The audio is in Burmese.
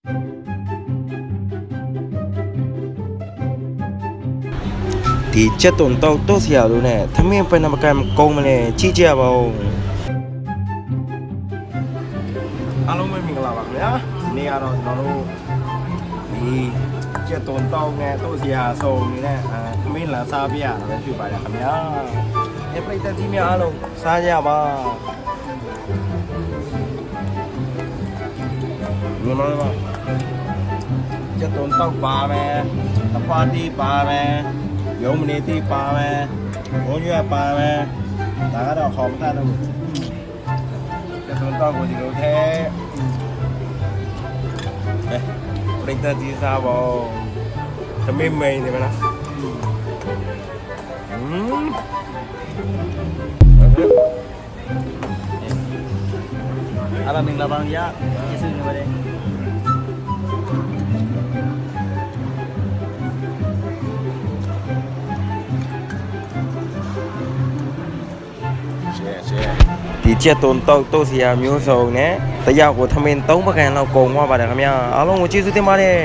ဒီချက်တုံတော့တိုးစရာလို့နဲ့သမင်းပဲနမကံကုန်းမလဲကြည့်ကြပါဦးအားလုံးပဲမင်္ဂလာပါခင်ဗျာနေ့ကတော့ကျွန်တော်တို့ဒီချက်တုံတော့နဲ့တိုးစရာစုံနေတဲ့သမင်းလာစားပြရတာပဲဖြစ်ပါတယ်ခင်ဗျာဒီပရိသတ်ကြီးများအားလုံးစားကြပါညီမတို့ချက်တုံတော့ပါမယ်တဖာတီးပါမယ်ရုံးမနေတိပါမယ်ဘုံရွက်ပါမယ်ဒါကတော့ခေါင်းမတတ်တော့ဘူးကျတော့တော့ကိုဒီလိုထဲပရိသတ်ကြီးစားပါသမီးမိန်နေမလားအားလုံးမင်္ဂလာပါဗျာကျေးဇူးတင်ပါတယ်ဒီချက်တုံတော့စရာမျိုးစုံနဲ့တယောက်ကိုသမင်း3ပကံလောက်ကုန်သွားပါတယ်ခင်ဗျာအားလုံးကိုကျေးဇူးတင်ပါတယ်